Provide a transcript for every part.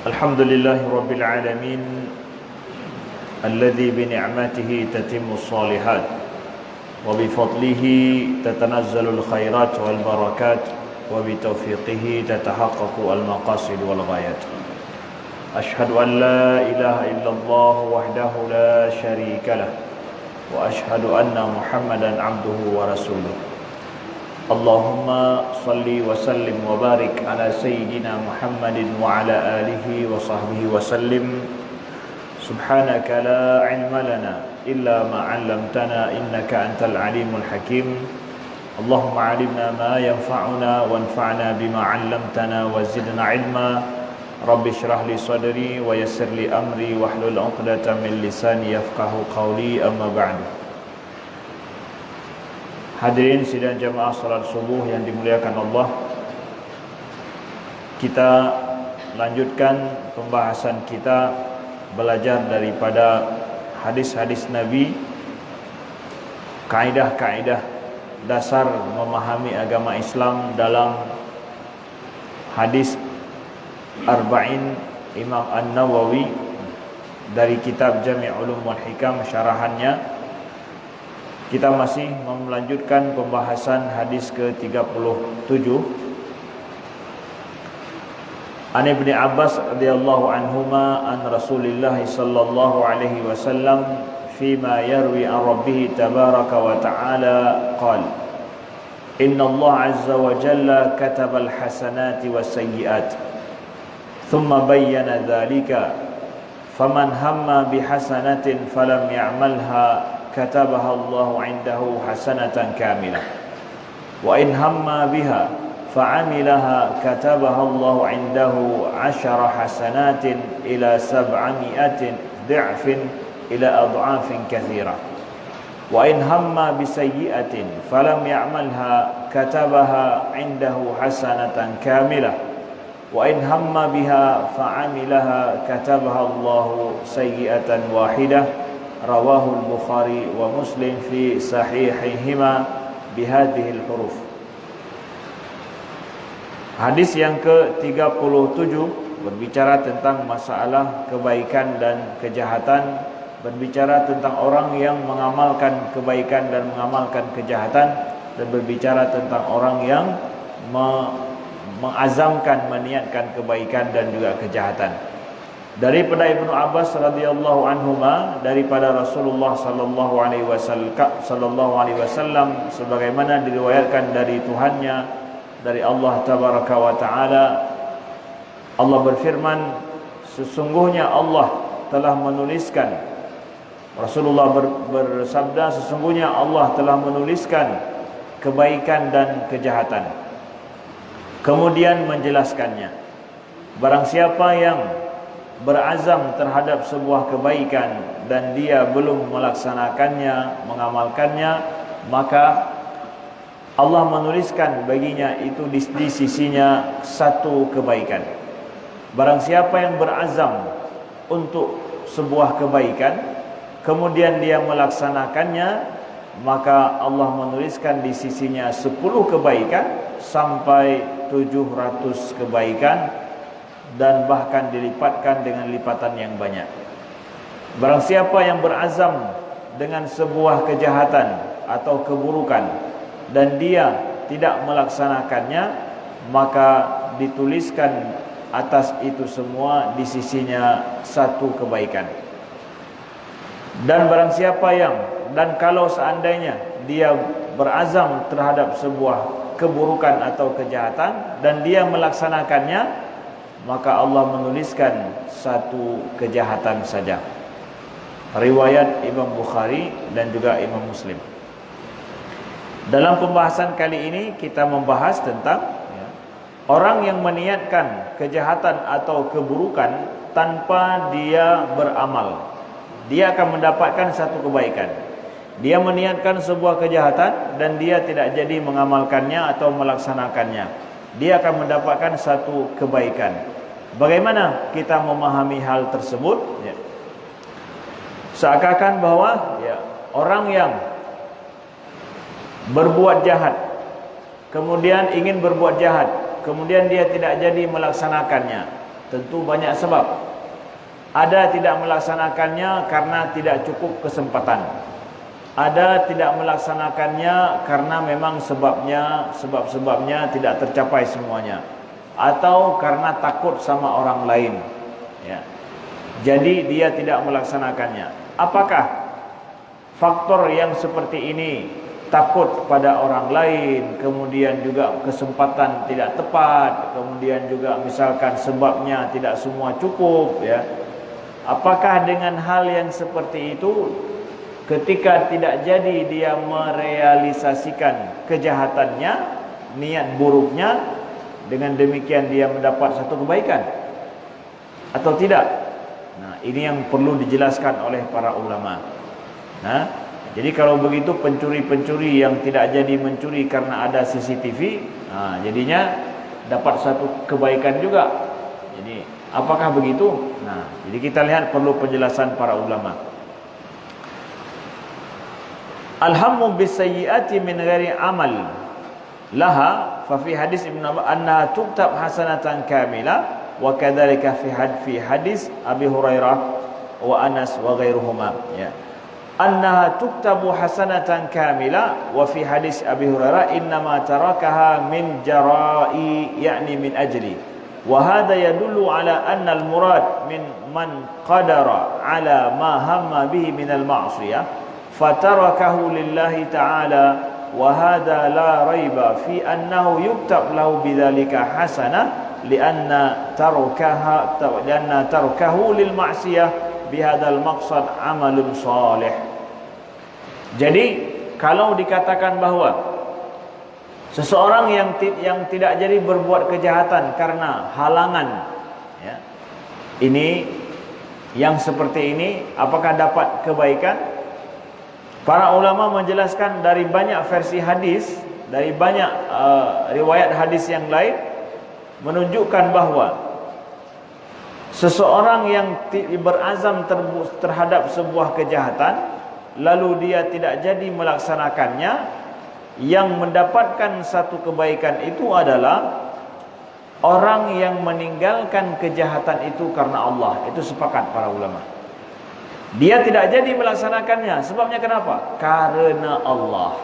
Alhamdulillahi Rabbil Alamin Alladhi bini'matihi tatimmu salihat Wa bifadlihi tatanazzalu khairat wal barakat Wa bitaufiqihi tatahaqqaqu al-maqasid wal ghayat Ashhadu an la ilaha illallah wahdahu la sharika lah Wa ashhadu anna Muhammadan abduhu wa rasuluh Allahumma salli wa sallim wa barik ala sayyidina Muhammadin wa ala alihi wa sahbihi wa sallim Subhanaka la ilma lana illa ma 'allamtana innaka antal alimul hakim Allahumma 'allimna ma yanfa'una wanfa'na bima 'allamtana wa zidna ilma Rabbi shrah li sadri wa yassir li amri wahlul 'uqdatam min lisani yafqahu qawli amma ba'du. Hadirin sidang jamaah salat subuh yang dimuliakan Allah, kita lanjutkan pembahasan kita belajar daripada hadis-hadis Nabi, kaidah-kaidah dasar memahami agama Islam dalam hadis Arba'in Imam An-Nawawi dari kitab Jami' Ulum wal Hikam syarahannya. Kita masih melanjutkan pembahasan hadis ke-37. An Ibnu Abbas radhiyallahu anhuma an Rasulillah sallallahu alaihi wasallam fima yarwi an Rabbih tabaraka wa ta'ala qala Inna Allah azza wa jalla kataba al-hasanati was-sayyi'at thumma bayyana dhalika faman hamma bihasanatin falam ya'malha كتبها الله عنده حسنة كاملة وإن هم بها فعملها كتبها الله عنده 10 حسنات إلى 700 ضعف إلى أضعاف كثيرة وإن هم بسيئة فلم يعملها كتبها عنده حسنة كاملة وإن هم بها فعملها كتبها الله سيئة واحدة Rawahul Bukhari wa Muslim fi sahihihima bihadhil huruf. Hadis yang ke-37 berbicara tentang masalah kebaikan dan kejahatan, berbicara tentang orang yang mengamalkan kebaikan dan mengamalkan kejahatan, dan berbicara tentang orang yang mengazamkan, meniatkan kebaikan dan juga kejahatan. Daripada Ibnu Abbas radhiyallahu anhuma, daripada Rasulullah sallallahu alaihi wasallam sebagaimana diriwayatkan dari Tuhannya, dari Allah tabaraka wa taala, Allah berfirman, sesungguhnya Allah telah menuliskan, Rasulullah bersabda, sesungguhnya Allah telah menuliskan kebaikan dan kejahatan, kemudian menjelaskannya. Barang siapa yang berazam terhadap sebuah kebaikan dan dia belum melaksanakannya, mengamalkannya, maka Allah menuliskan baginya itu di sisinya satu kebaikan. Barang siapa yang berazam untuk sebuah kebaikan kemudian dia melaksanakannya, maka Allah menuliskan di sisinya 10 kebaikan sampai 700 kebaikan, dan bahkan dilipatkan dengan lipatan yang banyak. Barang siapa yang berazam dengan sebuah kejahatan atau keburukan dan dia tidak melaksanakannya, maka dituliskan atas itu semua di sisinya satu kebaikan. Dan barang siapa yang, dan kalau seandainya dia berazam terhadap sebuah keburukan atau kejahatan dan dia melaksanakannya, maka Allah menuliskan satu kejahatan saja. Riwayat Imam Bukhari dan juga Imam Muslim. Dalam pembahasan kali ini kita membahas tentang orang yang meniatkan kejahatan atau keburukan tanpa dia beramal, dia akan mendapatkan satu kebaikan. Dia meniatkan sebuah kejahatan dan dia tidak jadi mengamalkannya atau melaksanakannya, dia akan mendapatkan satu kebaikan. Bagaimana kita memahami hal tersebut? Seakan-akan bahwa orang yang berbuat jahat, kemudian ingin berbuat jahat, kemudian dia tidak jadi melaksanakannya, Tentu banyak sebab. Ada tidak melaksanakannya karena tidak cukup kesempatan. Ada tidak melaksanakannya karena memang sebab-sebabnya tidak tercapai semuanya. Atau karena takut sama orang lain. Ya. Jadi dia tidak melaksanakannya. Apakah faktor yang seperti ini? Takut pada orang lain, kemudian juga kesempatan tidak tepat, kemudian juga misalkan sebabnya tidak semua cukup, ya. Apakah dengan hal yang seperti itu, ketika tidak jadi dia merealisasikan kejahatannya, niat buruknya, dengan demikian dia mendapat satu kebaikan atau tidak? Nah, ini yang perlu dijelaskan oleh para ulama. Nah, jadi kalau begitu pencuri-pencuri yang tidak jadi mencuri karena ada CCTV, jadinya dapat satu kebaikan juga. Jadi apakah begitu? Nah, jadi kita lihat perlu penjelasan para ulama. Alhammu bisayyiati min ghairi amal laha fa fi hadis Ibnu Abbas annaha tuktab hasanatan kamila wa kadzalika fi hadis Abi Hurairah wa Anas wa ghairuhuma, ya. Annaha tuktabu hasanatan kamila wa fi hadis Abi Hurairah innama tarakaha min jara'i yakni min ajli wa hadha yadullu ala anna al-murad min man qadara ala ma hamma bihi min al-ma'siyah fatarakahu lillahi ta'ala wa hadha la raiba fi annahu yuktab lahu bidzalika hasanah lianna tarakahu lil ma'siyah bihadal maqsad amalun salih. Jadi kalau dikatakan bahwa seseorang yang tidak jadi berbuat kejahatan karena halangan, ya, ini yang seperti ini apakah dapat kebaikan? Para ulama menjelaskan dari banyak versi hadis, dari banyak riwayat hadis yang lain menunjukkan bahwa seseorang yang berazam terhadap sebuah kejahatan lalu dia tidak jadi melaksanakannya, yang mendapatkan satu kebaikan itu adalah orang yang meninggalkan kejahatan itu karena Allah. Itu sepakat para ulama. Dia tidak jadi melaksanakannya. Sebabnya kenapa? Karena Allah.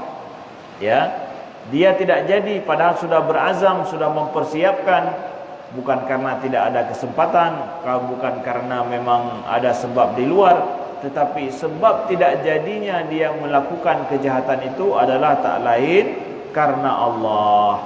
Ya. Dia tidak jadi padahal sudah berazam, sudah mempersiapkan. Bukan karena tidak ada kesempatan, bukan karena memang ada sebab di luar, tetapi sebab tidak jadinya dia melakukan kejahatan itu adalah tak lain karena Allah.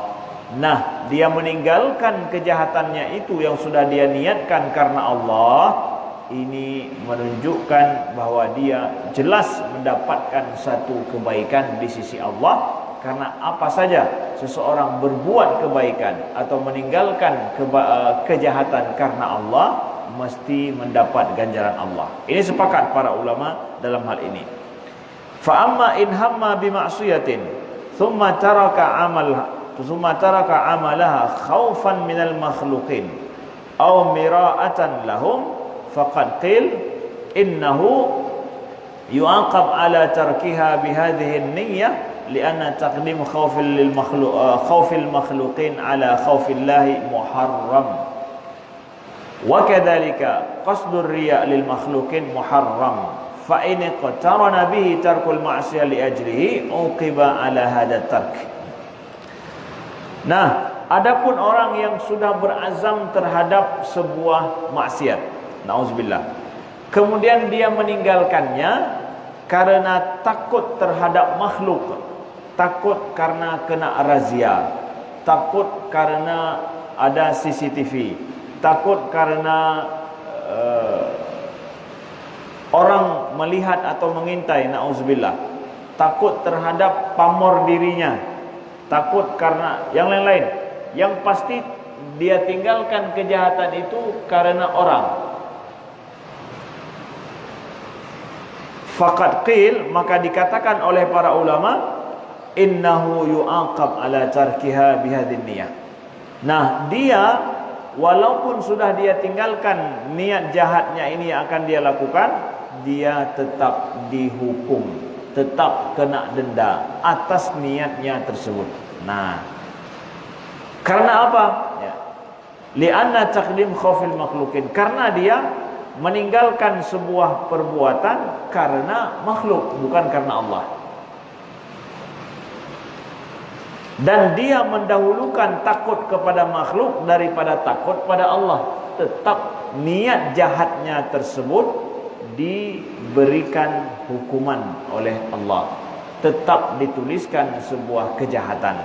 Nah, dia meninggalkan kejahatannya itu yang sudah dia niatkan karena Allah. Ini menunjukkan bahwa dia jelas mendapatkan satu kebaikan di sisi Allah. Karena apa saja seseorang berbuat kebaikan atau meninggalkan kejahatan karena Allah, mesti mendapat ganjaran Allah. Ini sepakat para ulama dalam hal ini. Fa amma in hamma bi ma'siyatin thumma taraka amalaha khaufan minal makhluqin aw mira'atan lahum faqad qil innahu yu'aqab ala tarkiha bihadhihi an-niyyah lianna taqdim khawfil makhluqin ala khawfillahi muharram wa kadzalika qasdur riya' lil makhluqin muharram fa in qatarana bihi tarkul ma'siyah li ajlihi uqiba ala hadha tark. Nah, adapun orang yang sudah berazam terhadap sebuah maksiat, nauzubillah, kemudian dia meninggalkannya karena takut terhadap makhluk, takut karena kena razia, takut karena ada CCTV, takut karena orang melihat atau mengintai, nauzubillah, takut terhadap pamor dirinya, takut karena yang lain-lain. Yang pasti dia tinggalkan kejahatan itu karena orang. Faqad qil, maka dikatakan oleh para ulama, innahu yu'aqab ala tarkiha bihadhin niyah. Nah, dia walaupun sudah dia tinggalkan niat jahatnya ini yang akan dia lakukan, dia tetap dihukum, tetap kena denda atas niatnya tersebut. Nah, karena apa? Ya. Li'anna taqdim khaufil makhlukin, karena dia meninggalkan sebuah perbuatan karena makhluk, bukan karena Allah. Dan dia mendahulukan takut kepada makhluk daripada takut pada Allah. Tetap niat jahatnya tersebut diberikan hukuman oleh Allah, tetap dituliskan sebuah kejahatan.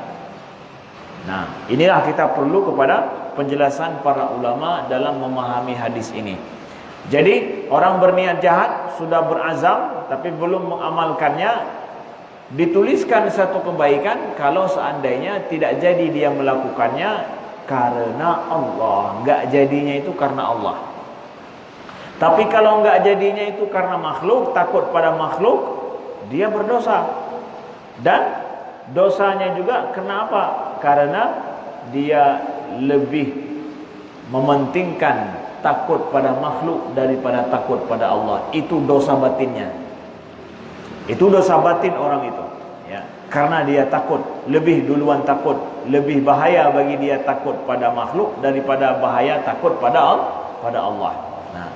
Nah, inilah kita perlu kepada penjelasan para ulama dalam memahami hadis ini. Jadi orang berniat jahat, sudah berazam tapi belum mengamalkannya, dituliskan satu kebaikan. Kalau seandainya tidak jadi dia melakukannya karena Allah, enggak jadinya itu karena Allah. Tapi kalau enggak jadinya itu karena makhluk, takut pada makhluk, dia berdosa. Dan dosanya juga kenapa? Karena dia lebih mementingkan takut pada makhluk daripada takut pada Allah. Itu dosa batinnya. Itu dosa batin orang itu, ya. Karena dia takut, lebih duluan takut, lebih bahaya bagi dia takut pada makhluk daripada bahaya takut pada Allah. Nah,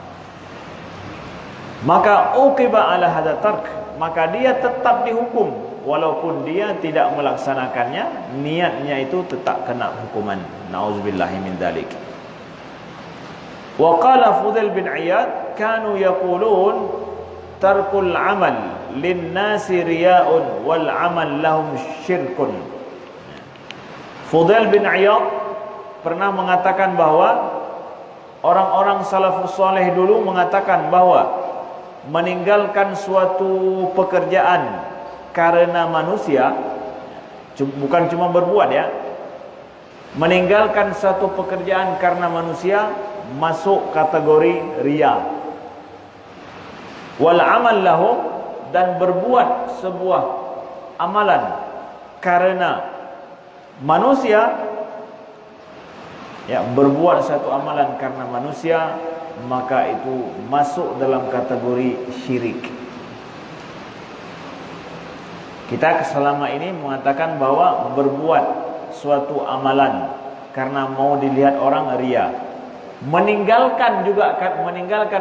maka uqiba ala hadza tark, maka dia tetap dihukum walaupun dia tidak melaksanakannya, niatnya itu tetap kena hukuman. Nauzubillahi min dzalik. Wa qala Fudail bin Iyad, kanu yaqulun tarkul amal linnasi riya'un wal amal lahum syirkun. Fudail bin Iyad pernah mengatakan bahwa orang-orang salafus saleh dulu mengatakan bahwa meninggalkan suatu pekerjaan karena manusia, bukan cuma berbuat, ya, meninggalkan satu pekerjaan karena manusia masuk kategori riya. Wal amal lahum, dan berbuat sebuah amalan karena manusia, ya, berbuat satu amalan karena manusia, maka itu masuk dalam kategori syirik. Kita selama ini mengatakan bahwa berbuat suatu amalan karena mau dilihat orang, riya. Meninggalkan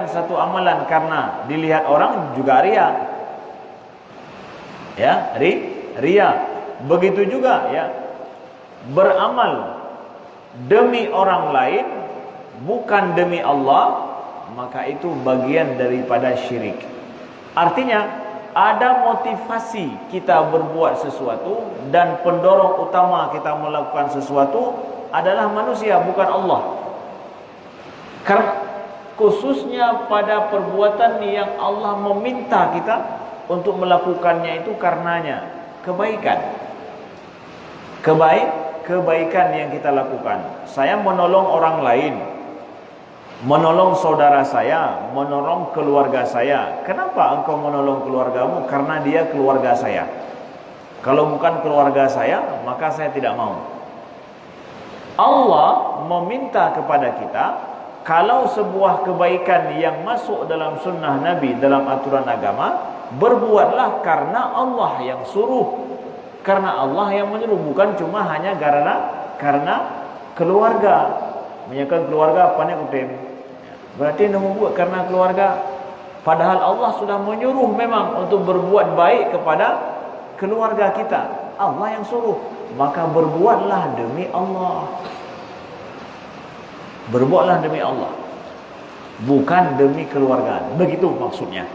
satu amalan karena dilihat orang juga riya. Ya, riya. Begitu juga, ya, beramal demi orang lain bukan demi Allah, maka itu bagian daripada syirik. Artinya ada motivasi kita berbuat sesuatu dan pendorong utama kita melakukan sesuatu adalah manusia, bukan Allah. Karena khususnya pada perbuatan yang Allah meminta kita untuk melakukannya itu karenanya kebaikan. Kebaikan yang kita lakukan. Saya menolong orang lain, menolong saudara saya, menolong keluarga saya. Kenapa engkau menolong keluargamu? Karena dia keluarga saya. Kalau bukan keluarga saya, maka saya tidak mau. Allah meminta kepada kita, kalau sebuah kebaikan yang masuk dalam sunnah Nabi, dalam aturan agama, berbuatlah karena Allah yang suruh, karena Allah yang menyuruh, bukan cuma hanya karena keluarga. Menyangka keluarga apa nih kutem? Berarti nak membuat karena keluarga, padahal Allah sudah menyuruh memang untuk berbuat baik kepada keluarga kita. Allah yang suruh, maka berbuatlah demi Allah. Berbuatlah demi Allah, bukan demi keluarga. Begitu maksudnya.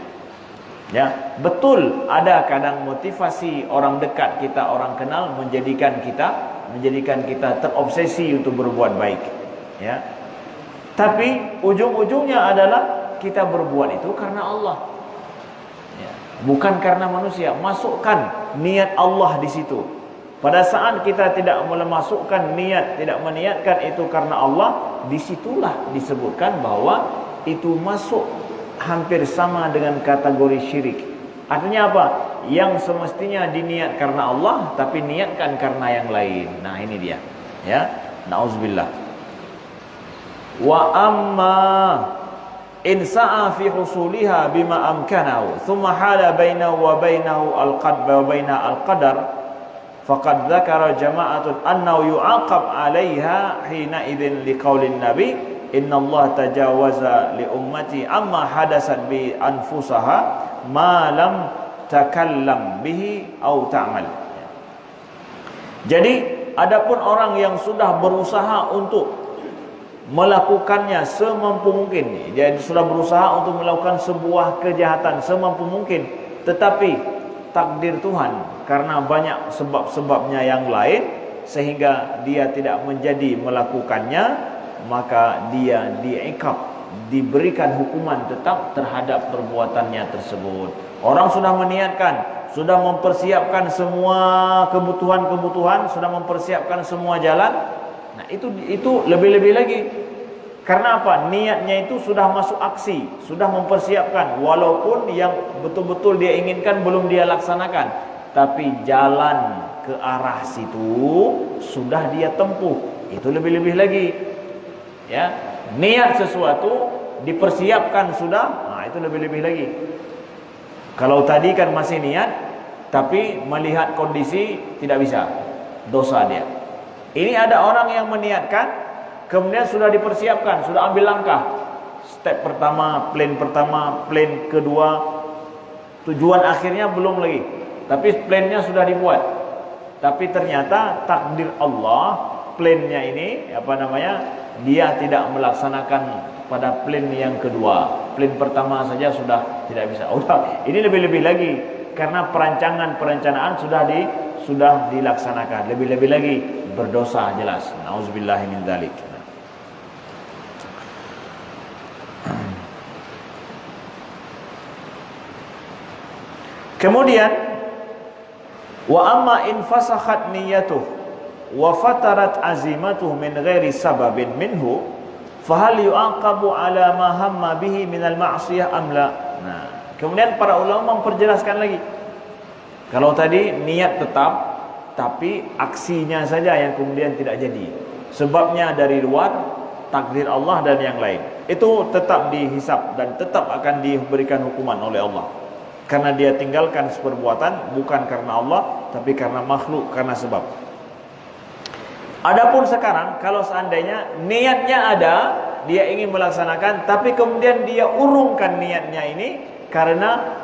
Ya, betul ada kadang motivasi orang dekat kita, orang kenal menjadikan kita terobsesi untuk berbuat baik. Ya. Tapi ujung-ujungnya adalah kita berbuat itu karena Allah, ya, bukan karena manusia. Masukkan niat Allah di situ. Pada saat kita tidak memasukkan niat, tidak meniatkan itu karena Allah, disitulah disebutkan bahwa itu masuk hampir sama dengan kategori syirik. Artinya apa? Yang semestinya diniat karena Allah, tapi niatkan karena yang lain. Nah, ini dia. Ya, nauzubillah. Wa amma in sa'a fi husuliha bima amkanahu thumma hala bainahu wa bainahu al-qadar wa baina al-qadar faqad dzakara jama'atun annahu yu'aqab 'alaiha hina idzin liqaulin nabi innallaha tajawaza li ummati amma hadasat bi anfusaha ma lam takallam bihi au ta'mal. Jadi adapun orang yang sudah berusaha untuk melakukannya semampu mungkin, dia sudah berusaha untuk melakukan sebuah kejahatan semampu mungkin, tetapi takdir Tuhan karena banyak sebab-sebabnya yang lain sehingga dia tidak menjadi melakukannya, maka dia diikab, diberikan hukuman tetap terhadap perbuatannya tersebut. Orang sudah meniatkan, sudah mempersiapkan semua kebutuhan, sudah mempersiapkan semua jalan. Nah, itu lebih-lebih lagi. Karena apa? Niatnya itu sudah masuk aksi, sudah mempersiapkan, walaupun yang betul-betul dia inginkan belum dia laksanakan, tapi jalan ke arah situ sudah dia tempuh. Itu lebih-lebih lagi. Ya, niat sesuatu dipersiapkan sudah, nah itu lebih-lebih lagi. Kalau tadi kan masih niat, tapi melihat kondisi tidak bisa, dosa dia. Ini ada orang yang meniatkan, kemudian sudah dipersiapkan, sudah ambil langkah. Step pertama, plan kedua, tujuan akhirnya belum lagi, tapi plannya sudah dibuat. Tapi ternyata takdir Allah, plannya ini dia tidak melaksanakan pada plan yang kedua. Plan pertama saja sudah tidak bisa. Ini lebih-lebih lagi karena perencanaan sudah dilaksanakan. Lebih-lebih lagi berdosa jelas. Nauzubillahi min dzalik. Kemudian wa amma in fasakhat niyyatuhu wa fatarat azimatuhu min ghairi sababin minhu fahal yu'aqabu ala ma hamma bihi minal ma'siyah am la. Nah, kemudian para ulama memperjelaskan lagi. Kalau tadi niat tetap, tapi aksinya saja yang kemudian tidak jadi, sebabnya dari luar, takdir Allah dan yang lain, itu tetap dihisab dan tetap akan diberikan hukuman oleh Allah, karena dia tinggalkan seperbuatan bukan karena Allah, tapi karena makhluk, karena sebab. Adapun sekarang kalau seandainya niatnya ada, dia ingin melaksanakan, tapi kemudian dia urungkan niatnya ini karena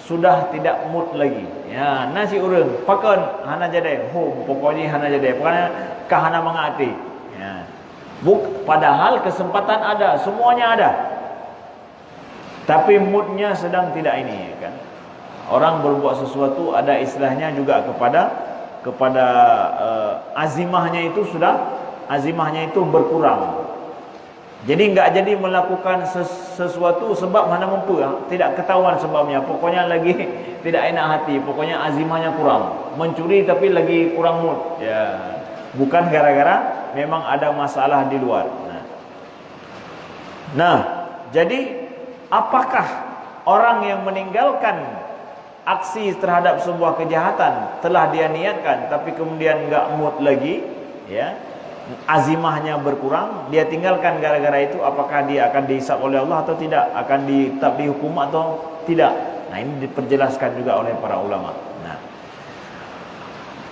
sudah tidak mood lagi. Ya, nasi urung, pakon hana jadai, pokoknya hana jadai, pokoknya kahana mengati. Ya. Padahal kesempatan ada, semuanya ada. Tapi moodnya sedang tidak ini, kan. Orang berbuat sesuatu ada istilahnya juga kepada azimahnya itu berkurang. Jadi enggak jadi melakukan sesuatu sebab mana mampu, tidak ketahuan sebabnya. Pokoknya lagi tidak enak hati, pokoknya azimahnya kurang. Mencuri tapi lagi kurang mood. Ya, bukan gara-gara memang ada masalah di luar. Nah, jadi apakah orang yang meninggalkan aksi terhadap sebuah kejahatan telah dia niatkan tapi kemudian enggak mood lagi, ya, azimahnya berkurang, dia tinggalkan gara-gara itu, apakah dia akan dihisab oleh Allah atau tidak, akan tetap dihukum atau tidak? Nah, ini diperjelaskan juga oleh para ulama. Nah,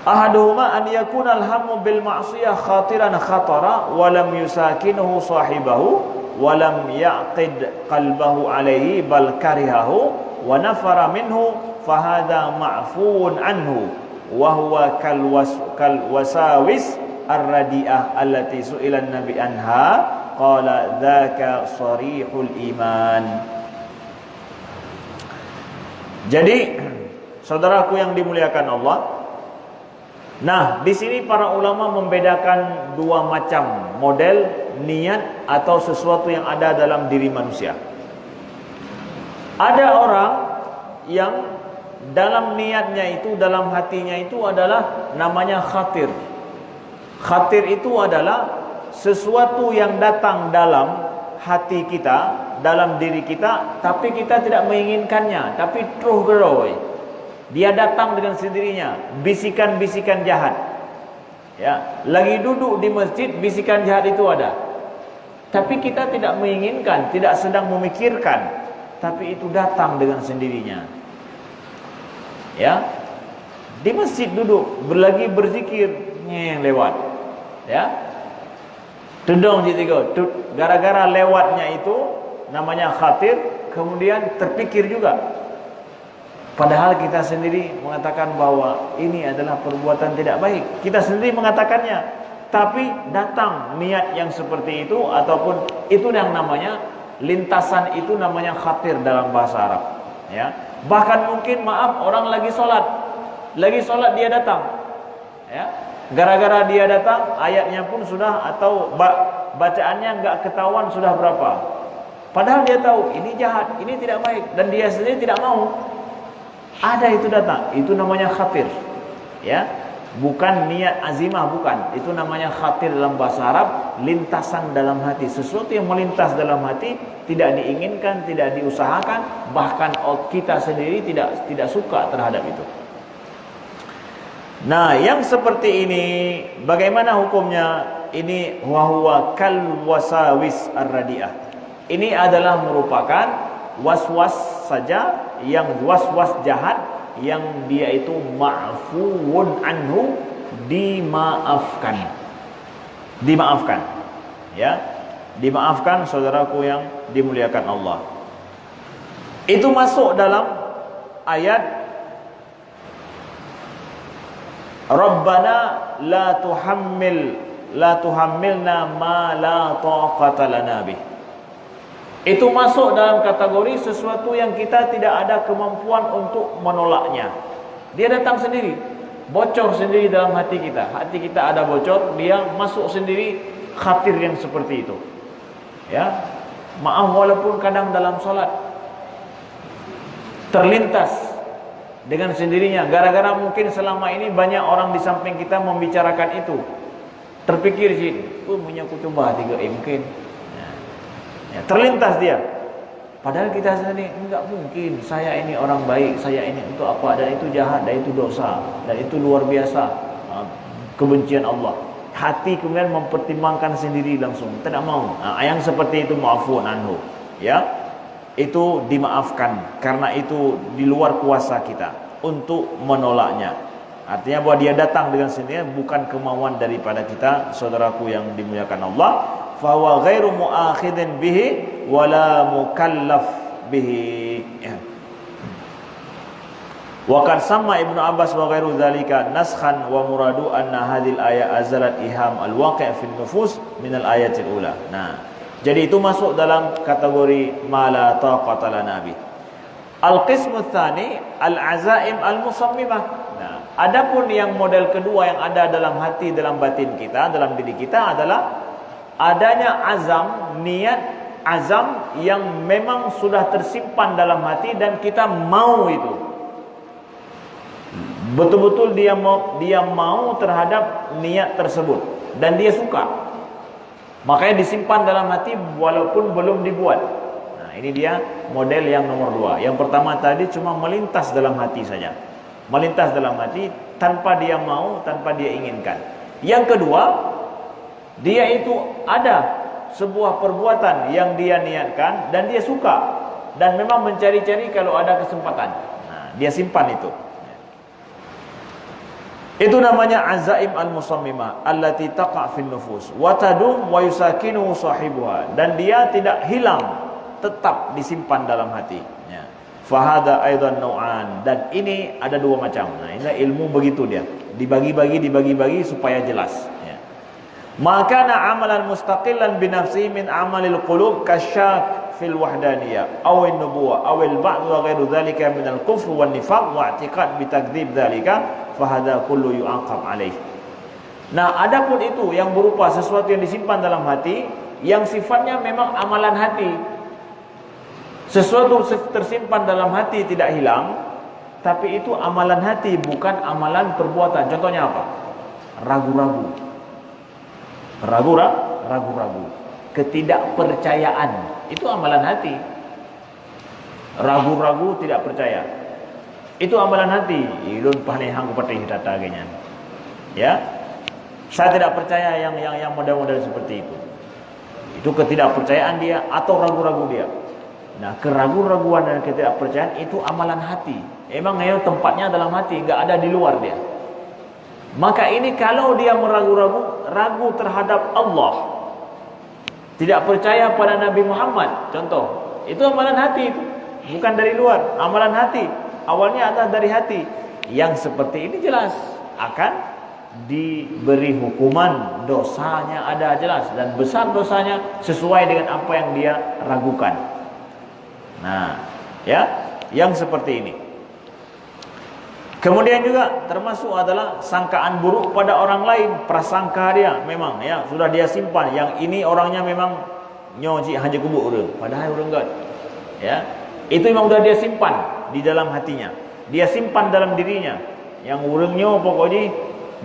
ahaduhuma an yakuna al-hammu bil ma'siyah khatiran khatara wa lam yusakinuhu sahibahu wa lam yaqid qalbahu alaihi bal karihahu wa nafara minhu fahada ma'fuun anhu wa huwa kal wasawis ar-radi'ah allati su'ila an-nabi anha qala dzaka sharihul iman. Jadi saudaraku yang dimuliakan Allah, nah di sini para ulama membedakan dua macam model niat atau sesuatu yang ada dalam diri manusia. Ada orang yang dalam niatnya itu, dalam hatinya itu adalah namanya khatir. Khatir itu adalah sesuatu yang datang dalam hati kita, dalam diri kita, tapi kita tidak menginginkannya, tapi terus geroi. Dia datang dengan sendirinya, bisikan-bisikan jahat. Ya, lagi duduk di masjid, bisikan jahat itu ada. Tapi kita tidak menginginkan, tidak sedang memikirkan, tapi itu datang dengan sendirinya. Ya. Di masjid duduk, lagi berzikir, lewat. Ya. Tudung tiga. Gara-gara lewatnya itu namanya khatir, kemudian terpikir juga. Padahal kita sendiri mengatakan bahwa ini adalah perbuatan tidak baik. Kita sendiri mengatakannya. Tapi datang niat yang seperti itu, ataupun itu yang namanya lintasan, itu namanya khatir dalam bahasa Arab. Ya. Bahkan mungkin orang lagi sholat dia datang. Ya. Gara-gara dia datang, ayatnya pun sudah, atau bacaannya nggak ketahuan sudah berapa. Padahal dia tahu ini jahat, ini tidak baik, dan dia sendiri tidak mau. Ada itu datang, itu namanya khatir. Ya. Bukan niat azimah, bukan. Itu namanya khatir dalam bahasa Arab, lintasan dalam hati. Sesuatu yang melintas dalam hati, tidak diinginkan, tidak diusahakan, bahkan kita sendiri tidak suka terhadap itu. Nah, yang seperti ini bagaimana hukumnya? Ini wahuwa kal wasawis ar-radi'ah. Ini adalah merupakan was-was saja, yang was-was jahat, yang dia itu ma'fuun anhu, dimaafkan. Ya, dimaafkan saudaraku yang dimuliakan Allah. Itu masuk dalam ayat Rabbana la tuhammilna ma la taqata lana bih. Itu masuk dalam kategori sesuatu yang kita tidak ada kemampuan untuk menolaknya. Dia datang sendiri, bocor sendiri dalam hati kita. Hati kita ada bocor, dia masuk sendiri, khatir yang seperti itu. Ya, maaf, walaupun kadang dalam sholat terlintas dengan sendirinya, gara-gara mungkin selama ini banyak orang di samping kita membicarakan itu. Terpikir sih, menyangkut coba 3 mungkin. Ya, terlintas dia. Padahal kita sendiri enggak mungkin, saya ini orang baik, saya ini untuk apa, dan itu jahat, dan itu dosa, dan itu luar biasa kebencian Allah. Hati kemudian mempertimbangkan sendiri langsung, tidak mau. Yang seperti itu ma'fuun anhu. Ya, itu dimaafkan karena itu di luar kuasa kita untuk menolaknya. Artinya bahwa dia datang dengan sendirinya, bukan kemauan daripada kita, saudaraku yang dimuliakan Allah. Fahuwa ghairu mu'akhidin bihi wala mukallaf bihi. Wa qad sama Ibnu Abbas wa ghairu dzalika naskhan wa muradu anna hadhil ayat azalat iham al-waqi' fi nufus min al-ayatil ula. Nah, jadi itu masuk dalam kategori ma la taqata lana bi. Al-qismu tsani al-azaim al-musammimah. Nah, adapun yang model kedua yang ada dalam hati, dalam batin kita, dalam diri kita adalah adanya azam, niat azam yang memang sudah tersimpan dalam hati dan kita mau itu. Betul-betul dia mau terhadap niat tersebut dan dia suka. Makanya disimpan dalam hati walaupun belum dibuat. Nah, ini dia model yang nomor 2. Yang pertama tadi cuma melintas dalam hati saja. Melintas dalam hati tanpa dia mau, tanpa dia inginkan. Yang kedua, dia itu ada sebuah perbuatan yang dia niatkan dan dia suka dan memang mencari-cari kalau ada kesempatan. Nah, dia simpan itu. Itu namanya azaim al-musammimah allati taqa' fil nufus wa tadum wa yusakinu sahibuha, dan dia tidak hilang, tetap disimpan dalam hati. Ya. Fahada aidan nau'an, dan ini ada 2 macam. Nah, ini ilmu begitu dia. Dibagi-bagi supaya jelas. Maka amalan mustaqillan bi nafsihi min amalil qulub kasyak fil wahdaniyah aw an-nubuwah aw al-ba'd wa ghairu dhalika min al-kufr wan nifaq wa i'tiqad bi takdzib dhalika fa hadha kullu yu'aqab alaih. Nah, adapun itu yang berupa sesuatu yang disimpan dalam hati yang sifatnya memang amalan hati. Sesuatu tersimpan dalam hati tidak hilang, tapi itu amalan hati, bukan amalan perbuatan. Contohnya apa? Ragu-ragu. Ragu-ragu, ketidakpercayaan, itu amalan hati. Ragu-ragu, tidak percaya, itu amalan hati. Ilun panehang kepada data genya. Ya, saya tidak percaya yang model-model seperti itu. Itu ketidakpercayaan dia atau ragu-ragu dia. Nah, keraguan-raguan dan ketidakpercayaan itu amalan hati. Emang tempatnya dalam hati, nggak ada di luar dia. Maka ini kalau dia ragu terhadap Allah, tidak percaya pada Nabi Muhammad, contoh, itu amalan hati itu, bukan dari luar, amalan hati. Awalnya adalah dari hati. Yang seperti ini jelas akan diberi hukuman, dosanya ada jelas dan besar dosanya sesuai dengan apa yang dia ragukan. Nah, ya, yang seperti ini. Kemudian juga termasuk adalah sangkaan buruk pada orang lain, prasangka dia memang ya sudah dia simpan, yang ini orangnya memang nyoci hanya kubuk orang, padahal orang enggak. Ya. Itu memang sudah dia simpan di dalam hatinya. Dia simpan dalam dirinya. Yang orangnya pokoknya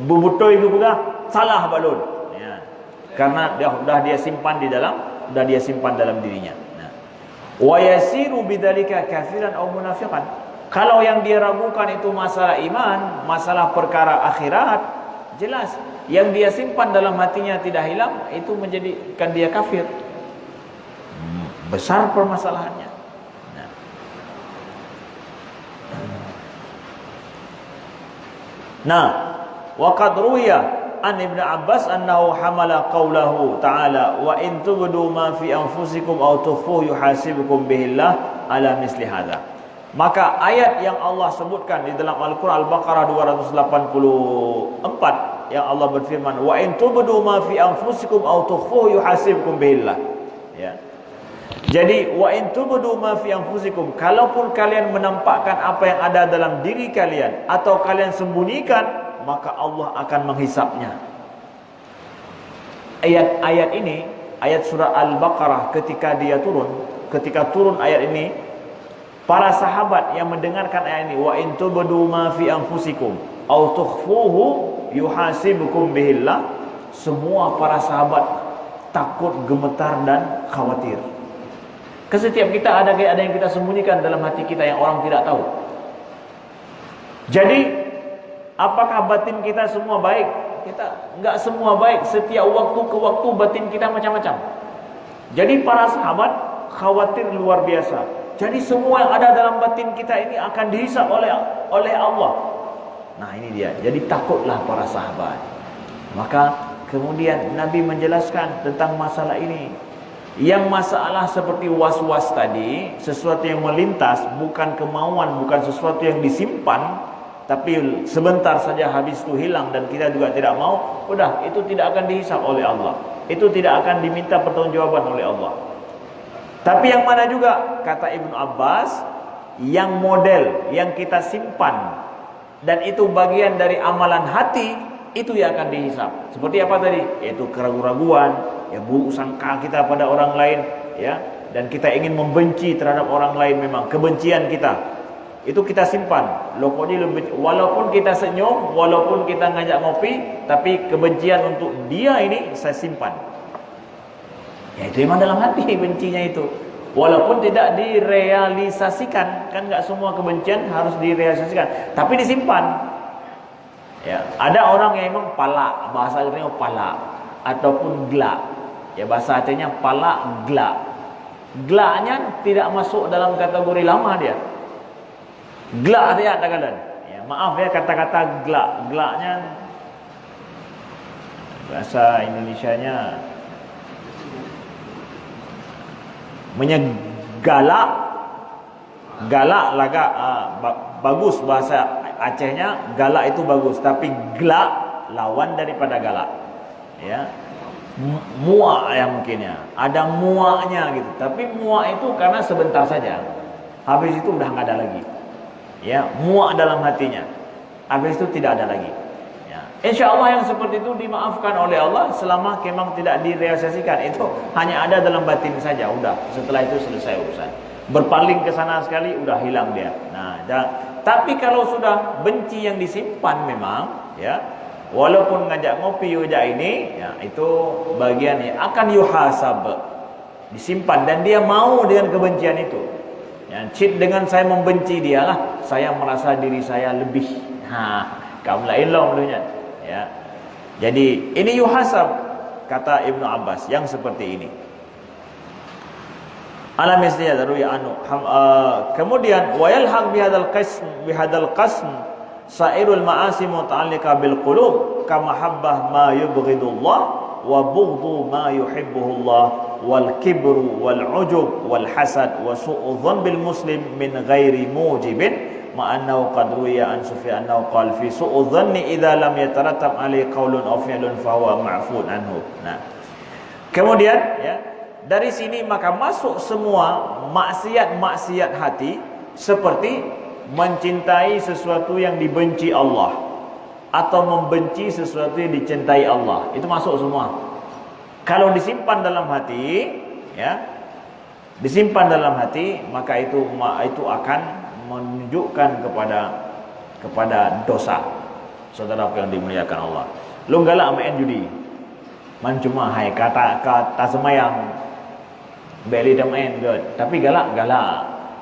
bubutoi ke pula salah balon. Ya. Karena dia simpan dalam dirinya. Wa yasiru bidzalika kafiran aw munafiqan. Kalau yang dia ragukan itu masalah iman, masalah perkara akhirat, jelas yang dia simpan dalam hatinya tidak hilang, itu menjadikan dia kafir. Besar permasalahannya. Nah, wa qad ruwiya an Ibnu Abbas annahu hamala qawlahu ta'ala wa in tubdu ma fi anfusikum aw tukhfuhu yuhasibukum bihillah ala misli hadza. Maka ayat yang Allah sebutkan di dalam Al-Qur'an Al-Baqarah 284 yang Allah berfirman wa in tubdu ma fi anfusikum aw tukhfuhu yuhasibukum bihillah. Ya. Jadi wa in tubdu ma fi anfusikum, kalaupun kalian menampakkan apa yang ada dalam diri kalian atau kalian sembunyikan, maka Allah akan menghisapnya. Ayat ini, ayat surah Al-Baqarah ketika turun ayat ini, para sahabat yang mendengarkan ayat ini, wa in tubdu ma fi anfusikum aw tukhfuhu yuhasibukum bihillah, semua para sahabat takut, gemetar dan khawatir. Setiap kita ada yang kita sembunyikan dalam hati kita yang orang tidak tahu. Jadi apakah batin kita semua baik? Kita enggak semua baik. Setiap waktu ke waktu batin kita macam-macam. Jadi para sahabat khawatir luar biasa. Jadi semua yang ada dalam batin kita ini akan dihisap oleh Allah. Nah, ini dia. Jadi takutlah para sahabat. Maka kemudian Nabi menjelaskan tentang masalah ini. Yang masalah seperti was-was tadi, sesuatu yang melintas, bukan kemauan, bukan sesuatu yang disimpan, tapi sebentar saja habis itu hilang dan kita juga tidak mau, udah itu tidak akan dihisap oleh Allah. Itu tidak akan diminta pertanggungjawaban oleh Allah. Tapi yang mana juga kata Ibnu Abbas, yang model yang kita simpan dan itu bagian dari amalan hati, itu yang akan dihisap. Seperti apa tadi? Yaitu keraguan-raguan, ya buruk sangka kita pada orang lain, ya, dan kita ingin membenci terhadap orang lain, memang kebencian kita itu kita simpan. Walaupun kita senyum, walaupun kita ngajak ngopi, tapi kebencian untuk dia ini saya simpan. Ya itu memang dalam hati bencinya itu. Walaupun tidak direalisasikan, kan nggak semua kebencian harus direalisasikan, tapi disimpan. Ya, ada orang yang memang palak, bahasa Arabnya palak ataupun glak. Ya, bahasa Acehnya palak, glak. Glaknya tidak masuk dalam kategori lama dia. Glak dia katakan. Ya, maaf ya kata-kata glak. Glaknya bahasa Indonesianya galak. Galak laga bagus bahasa Acehnya, galak itu bagus, tapi glak lawan daripada galak. Ya. Muak ya mungkinnya. Ada muaknya gitu. Tapi muak itu karena sebentar saja. Habis itu udah enggak ada lagi. Ya, muak dalam hatinya. Habis itu tidak ada lagi. Ya. Insyaallah yang seperti itu dimaafkan oleh Allah selama memang tidak direalisasikan. Itu hanya ada dalam batin saja, udah. Setelah itu selesai urusan. Berpaling ke sana sekali udah hilang dia. Nah, tapi kalau sudah benci yang disimpan memang, ya, walaupun ngajak ngopi ngajak ini, ya, itu bagiannya akan yuhasab, disimpan dan dia mau dengan kebencian itu. Ya, cheat dengan saya membenci dia lah, saya merasa diri saya lebih. Kamu lain loh dulunya. Ya. Jadi ini yuhasab kata Ibnu Abbas yang seperti ini. ala misli ruya anu kemudian wa yalhaq bihadzal qasm sairul ma'asi muta'alliqa bil qulub kama habbah ma yubghidullah wa bughdhu ma yuhibbuhullah wal kibru wal ujub wal hasad wa su'u dhann bil muslim min ghairi mujibin ma annahu qad ruya an Sufyan annahu qala fi su'u dhanni idza lam yatarattab alaihi qaulun aw fi'lun fa huwa ma'fun anhu. Nah, kemudian ya, dari sini maka masuk semua maksiat-maksiat hati seperti mencintai sesuatu yang dibenci Allah atau membenci sesuatu yang dicintai Allah. Itu masuk semua. Kalau disimpan dalam hati, ya, disimpan dalam hati, maka itu akan menunjukkan kepada dosa. Saudara yang dimuliakan Allah. Lu galak main judi. Man cuma hai kata semayang. Beli dah main good. Tapi galak.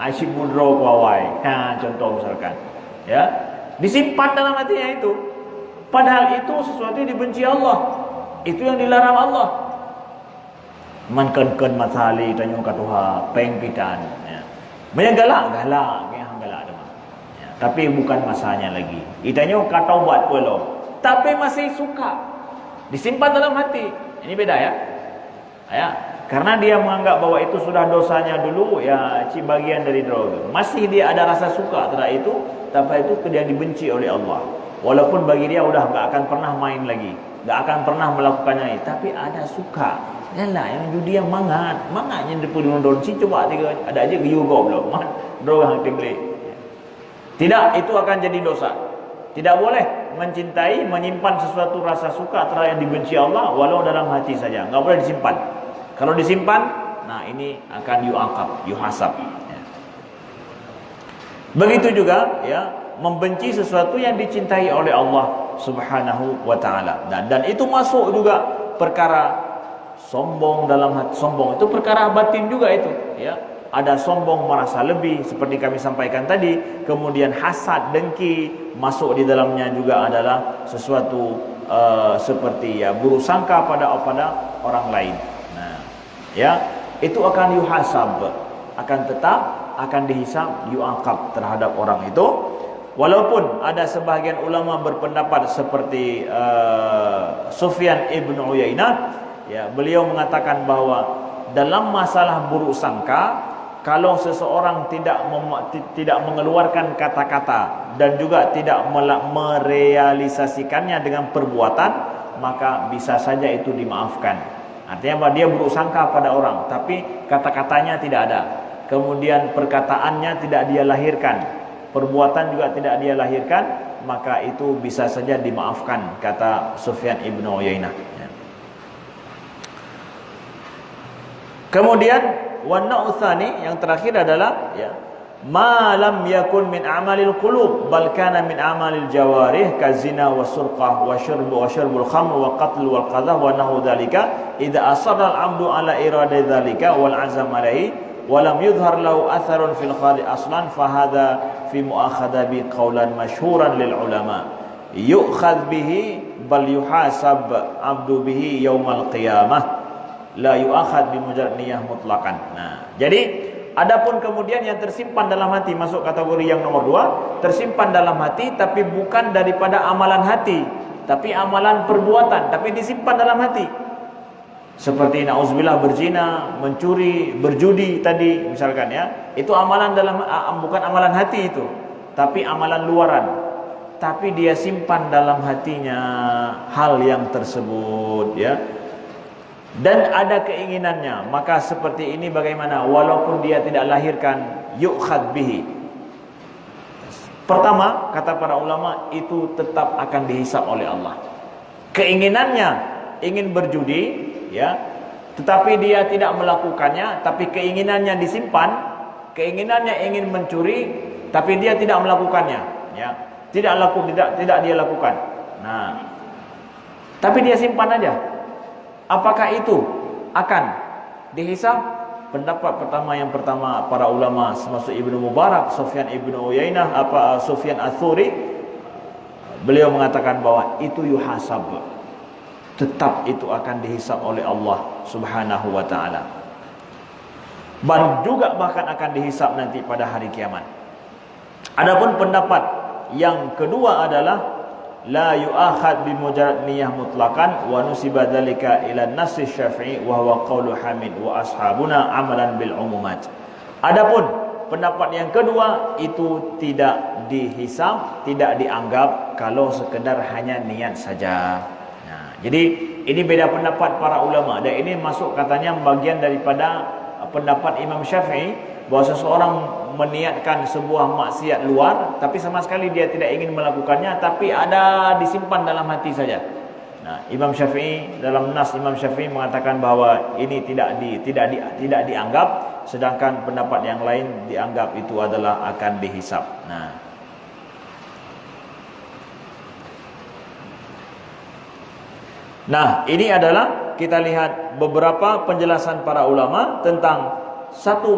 Asyik mudro kawai. Contoh misalkan. Ya. Disimpan dalam hatinya itu. Padahal itu sesuatu yang dibenci Allah. Itu yang dilarang Allah. Man ken masali tanyo katuha pengpitan. Ya. Banyak galak. Yang galak ada. Ya. Tapi bukan masanya lagi. Itanya kata buat belum. Tapi masih suka. Disimpan dalam hati. Ini beda ya. Ya. Karena dia menganggap bahwa itu sudah dosanya dulu, ya bagian dari dosa. Masih dia ada rasa suka terhadap itu, tapi itu dia dibenci oleh Allah. Walaupun bagi dia udah gak akan pernah main lagi, gak akan pernah melakukannya lagi, tapi ada suka. Yalah, yang judi yang mangatnya depan don si coba ada aja juga belum. Doang dibeli. Tidak, itu akan jadi dosa. Tidak boleh mencintai, menyimpan sesuatu rasa suka terhadap yang dibenci Allah walau dalam hati saja. Gak boleh disimpan. Kalau disimpan, nah ini akan yuhasab. Ya. Begitu juga, ya, membenci sesuatu yang dicintai oleh Allah Subhanahu wa taala. Dan itu masuk juga perkara sombong dalam hati. Sombong itu perkara batin juga itu, ya. Ada sombong merasa lebih seperti kami sampaikan tadi, kemudian hasad, dengki masuk di dalamnya juga adalah sesuatu seperti ya buruk sangka pada orang lain. Ya, itu akan yuhasab, akan dihisab, yu'aqab terhadap orang itu. Walaupun ada sebahagian ulama berpendapat seperti Sufyan ibn Uyainah, ya, beliau mengatakan bahwa dalam masalah buruk sangka, kalau seseorang tidak mengeluarkan kata-kata dan juga tidak merealisasikannya dengan perbuatan, maka bisa saja itu dimaafkan. Artinya bahwa dia buruk sangka pada orang, tapi kata-katanya tidak ada. Kemudian perkataannya tidak dia lahirkan, perbuatan juga tidak dia lahirkan, maka itu bisa saja dimaafkan, kata Sufyan ibn Uyainah. Kemudian wan-nau'u tsani, yang terakhir adalah ya, ma lam yakun min amalil qulub bal kana min amalil jawarih kazina wasurqah wasyurbul khamr wa qatl wal qadhah wa nahu dzalika idza asarra al 'abdu ala irada dzalika wal azam alaihi wa lam yudhhar lahu atharun fil khali aslan fa hadha fi muakhadha bi qaulan masyhuran lil ulama yu'khadh bihi bal yuhasab 'abdu bihi yaumal qiyamah la yu'akhadh bi mujarrad niyyah mutlaqan. Nah, jadi adapun kemudian yang tersimpan dalam hati masuk kategori yang nomor 2, tersimpan dalam hati tapi bukan daripada amalan hati, tapi amalan perbuatan, tapi disimpan dalam hati. Seperti nauzubillah berzina, mencuri, berjudi tadi misalkan ya. Itu amalan bukan amalan hati itu, tapi amalan luaran. Tapi dia simpan dalam hatinya hal yang tersebut ya. Dan ada keinginannya, maka seperti ini bagaimana walaupun dia tidak lahirkan yu'khad bihi. Pertama, kata para ulama, itu tetap akan dihisab oleh Allah. Keinginannya ingin berjudi ya, tetapi dia tidak melakukannya, tapi keinginannya disimpan. Keinginannya ingin mencuri, tapi dia tidak melakukannya ya. Tidak dia lakukan. Nah, tapi dia simpan aja. Apakah itu akan dihisab? Pendapat yang pertama para ulama termasuk Ibnu Mubarak, Sufyan ibnu Uyainah, Sufyan Ats-Tsauri, beliau mengatakan bahwa itu yuhasab. Tetap itu akan dihisab oleh Allah Subhanahu wa taala. baru juga bahkan akan dihisab nanti pada hari kiamat. Adapun pendapat yang kedua adalah la yu'akhad bi mujarrad niyyah mutlaqan wa nusiba dzalika ila an-nass Syafi'i wa huwa qaulu Hamid wa ashabuna amalan bil umumat. Adapun pendapat yang kedua itu tidak dihisab, tidak dianggap kalau sekedar hanya niat saja. Nah, jadi ini beda pendapat para ulama dan ini masuk katanya bagian daripada pendapat Imam Syafi'i bahawa seseorang meniatkan sebuah maksiat luar tapi sama sekali dia tidak ingin melakukannya tapi ada disimpan dalam hati saja. Nah, Imam Syafi'i dalam nas Imam Syafi'i mengatakan bahawa ini tidak dianggap, sedangkan pendapat yang lain dianggap itu adalah akan dihisab. Nah, ini adalah kita lihat beberapa penjelasan para ulama tentang satu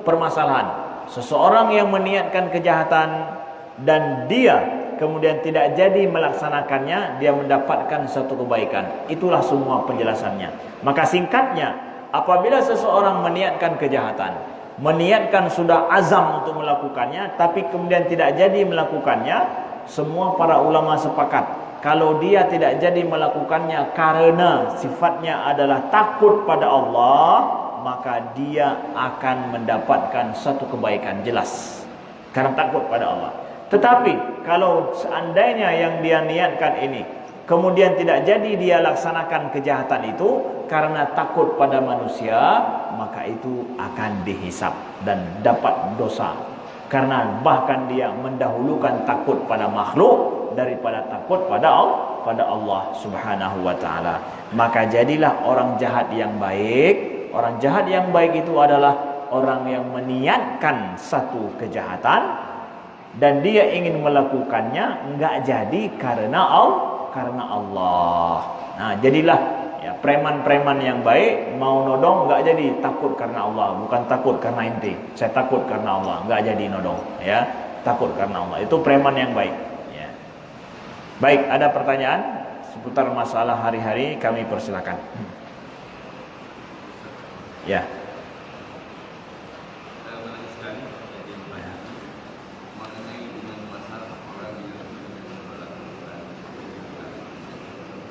permasalahan. Seseorang yang meniatkan kejahatan dan dia kemudian tidak jadi melaksanakannya, dia mendapatkan satu kebaikan. Itulah semua penjelasannya. Maka singkatnya, apabila seseorang meniatkan kejahatan, meniatkan sudah azam untuk melakukannya, tapi kemudian tidak jadi melakukannya, semua para ulama sepakat kalau dia tidak jadi melakukannya karena sifatnya adalah takut pada Allah, maka dia akan mendapatkan satu kebaikan jelas karena takut pada Allah. Tetapi kalau seandainya yang dia niatkan ini kemudian tidak jadi dia laksanakan kejahatan itu karena takut pada manusia, maka itu akan dihisab dan dapat dosa. Karena bahkan dia mendahulukan takut pada makhluk daripada takut pada Allah Subhanahu wa taala. Maka jadilah orang jahat yang baik. Orang jahat yang baik itu adalah orang yang meniatkan satu kejahatan dan dia ingin melakukannya enggak jadi karena Allah. Nah, jadilah ya preman-preman yang baik mau nodong enggak jadi takut karena Allah, bukan takut karena inti. Saya takut karena Allah, enggak jadi nodong ya. Takut karena Allah. Itu preman yang baik ya. Baik, ada pertanyaan seputar masalah hari-hari kami persilakan. Ya.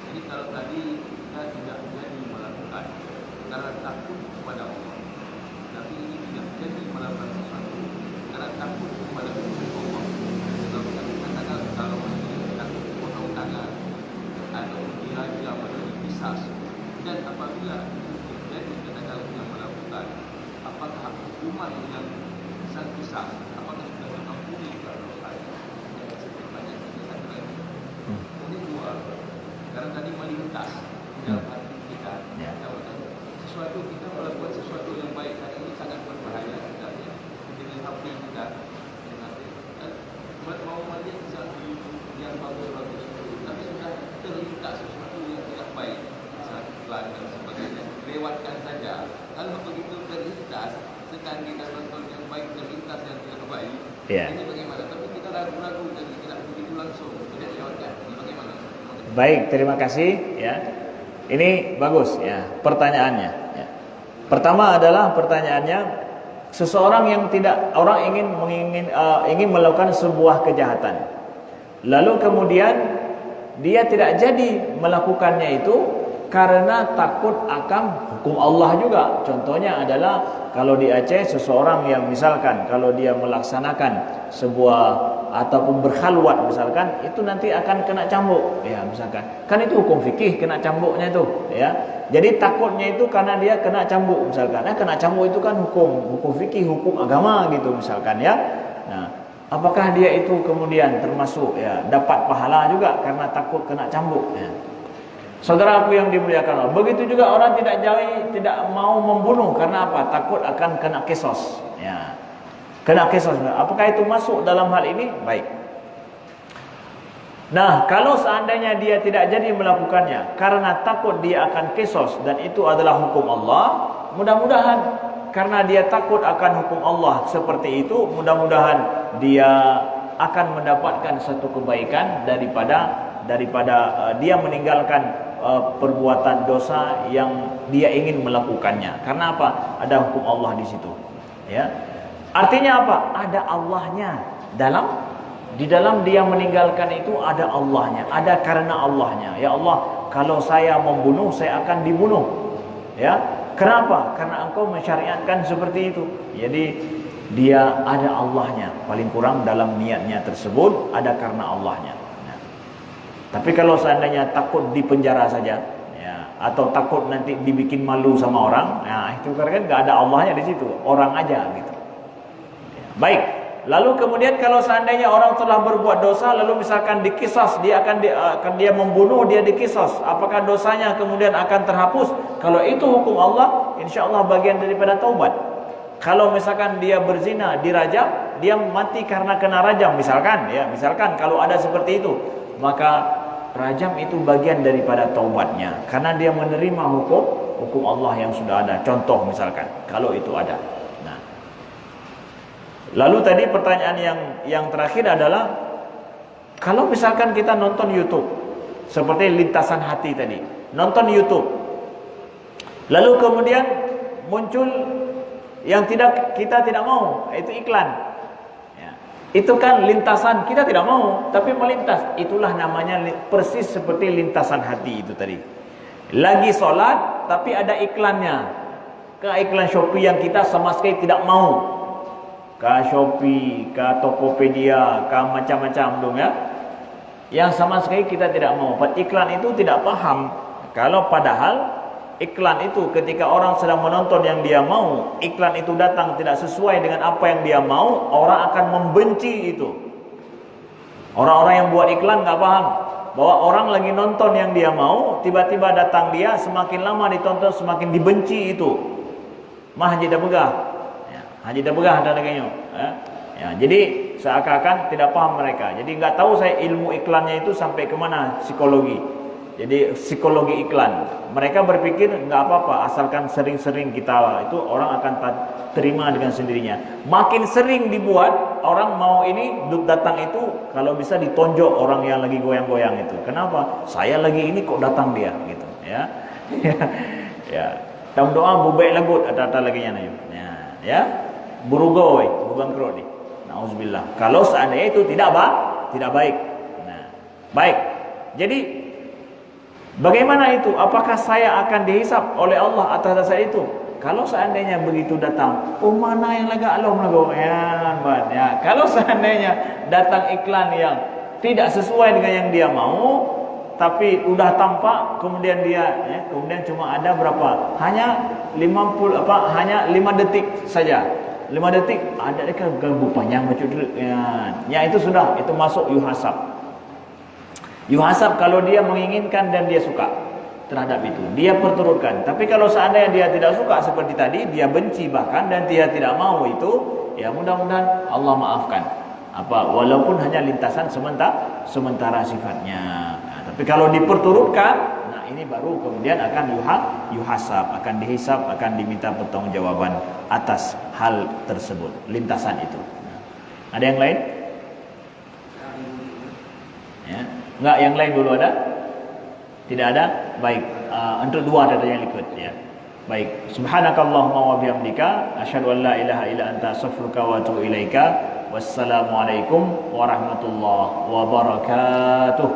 Jadi kalau tadi kita tidak jadi melakukan karena takut kepada Allah, tapi ini tidak jadi melakukan sesuatu karena takut kepada Allah. Katakan kalau kita takut potong tangan atau dia menjadi pisah, dan apabila jadi katakan yang melakukan, apakah hukuman yang sangat besar, apakah sudah mengampuni kalau saya banyak katakan ini dua. Karena tadi melintas dalam hati kita, sesuatu kita melakukan sesuatu yang baik hari ini sangat berbahaya sebenarnya. Dengan hati kita, mau melihat sesuatu yang bagus-bagus, tapi sudah terlintas sesuatu yang tidak baik, saat iklan dan sebagainya, lewatkan saja. Kalau begitu terlintas, sedang kita nonton yang baik terlintas yang tidak baik, ini bagaimana? Tapi kita ragu-ragu dan tidak begitu langsung, tidak lewatkan. Ini bagaimana? Baik, terima kasih ya. Ini bagus ya pertanyaannya ya. Pertama adalah pertanyaannya, seseorang yang ingin melakukan sebuah kejahatan. Lalu kemudian dia tidak jadi melakukannya itu karena takut akan hukum Allah juga. Contohnya adalah kalau di Aceh seseorang yang misalkan kalau dia melaksanakan sebuah ataupun berkhalwat misalkan, itu nanti akan kena cambuk ya misalkan. Kan itu hukum fikih kena cambuknya itu ya. Jadi takutnya itu karena dia kena cambuk misalkan. Kena cambuk itu kan hukum fikih, hukum agama gitu misalkan ya. Nah, apakah dia itu kemudian termasuk ya dapat pahala juga karena takut kena cambuk ya. Saudara aku yang dimuliakan Allah, begitu juga orang tidak mau membunuh karena apa? Takut akan kena kisos ya. Kena kisos. Apakah itu masuk dalam hal ini? Baik. Nah, kalau seandainya dia tidak jadi melakukannya karena takut dia akan kisos dan itu adalah hukum Allah, mudah-mudahan karena dia takut akan hukum Allah seperti itu, mudah-mudahan dia akan mendapatkan satu kebaikan daripada dia meninggalkan perbuatan dosa yang dia ingin melakukannya. Karena apa? Ada hukum Allah di situ. Ya. Artinya apa? Ada Allahnya di dalam dia meninggalkan itu ada Allahnya, ada karena Allahnya. Ya Allah, kalau saya membunuh, saya akan dibunuh. Ya, kenapa? Karena engkau mensyariatkan seperti itu. Jadi dia ada Allahnya, paling kurang dalam niatnya tersebut ada karena Allahnya. Nah, tapi kalau seandainya takut dipenjara saja, ya, atau takut nanti dibikin malu sama orang, nah itu kan nggak ada Allahnya di situ, orang aja gitu. Ya, baik. Lalu kemudian kalau seandainya orang telah berbuat dosa, lalu misalkan dikisas, dia akan dia membunuh, dia dikisas, apakah dosanya kemudian akan terhapus? Kalau itu hukum Allah, insya Allah bagian daripada taubat. Kalau misalkan dia berzina, dirajam, dia mati karena kena rajam, misalkan, ya, misalkan kalau ada seperti itu, maka rajam itu bagian daripada taubatnya, karena dia menerima hukum Allah yang sudah ada. Contoh misalkan, kalau itu ada. Lalu tadi pertanyaan yang terakhir adalah, kalau misalkan kita nonton YouTube, seperti lintasan hati tadi, nonton YouTube, lalu kemudian muncul yang kita tidak mau, itu iklan. Ya. Itu kan lintasan, kita tidak mau, tapi melintas. Itulah namanya persis seperti lintasan hati itu tadi. Lagi sholat, tapi ada iklannya. Ke iklan Shopee yang kita sama sekali tidak mau. Ke Shopee, ke Tokopedia, ke macam-macam dong ya. Yang sama sekali kita tidak mau. Iklan itu tidak paham. Kalau padahal iklan itu ketika orang sedang menonton yang dia mau, iklan itu datang tidak sesuai dengan apa yang dia mau, orang akan membenci itu. Orang-orang yang buat iklan nggak paham bahwa orang lagi nonton yang dia mau, tiba-tiba datang dia, semakin lama ditonton semakin dibenci itu. Mah haji dah begah. Haji dah begah dan sebagainya. Ya, jadi seakan-akan tidak paham mereka. Jadi nggak tahu saya ilmu iklannya itu sampai kemana psikologi. Jadi psikologi iklan. Mereka berpikir nggak apa-apa, asalkan sering-sering kita itu orang akan terima dengan sendirinya. Makin sering dibuat, orang mau ini datang itu, kalau bisa ditonjok orang yang lagi goyang-goyang itu. Kenapa? Saya lagi ini kok datang dia gitu. Ya, ya. Tam doa bubek lagut ada lagi nya ya. Burugoi, bangkrut ni. Nauzubillah. Kalau seandainya itu tidak baik. Nah, baik. Jadi bagaimana itu? Apakah saya akan dihisap oleh Allah atas dasar itu? Kalau seandainya begitu datang, mana yang laga Allah ya. Kalau seandainya datang iklan yang tidak sesuai dengan yang dia mau, tapi udah tampak, kemudian kemudian cuma ada berapa? Hanya 5 detik saja. 5 detik ada dekat ganggu panjang macam tu. Ya itu sudah, itu masuk yuhasab. Yuhasab kalau dia menginginkan dan dia suka terhadap itu, dia perturutkan. Tapi kalau seandainya dia tidak suka seperti tadi, dia benci bahkan dan dia tidak mau itu, ya mudah-mudahan Allah maafkan. Walaupun hanya lintasan sementara sifatnya. Nah, tapi kalau diperturutkan, nah ini baru kemudian akan yuhasab, akan dihisab, akan diminta pertanggungjawaban atas hal tersebut, lintasan itu. Nah, ada yang lain? Ya. Enggak, yang lain dulu ada? Tidak ada? Baik. Untuk dua ada yang ikut ya. Baik. Subhanakallahumma wa bihamdika asyhadu an la ilaha illa anta astaghfiruka wa atubu ilaika. Wassalamualaikum warahmatullahi wabarakatuh.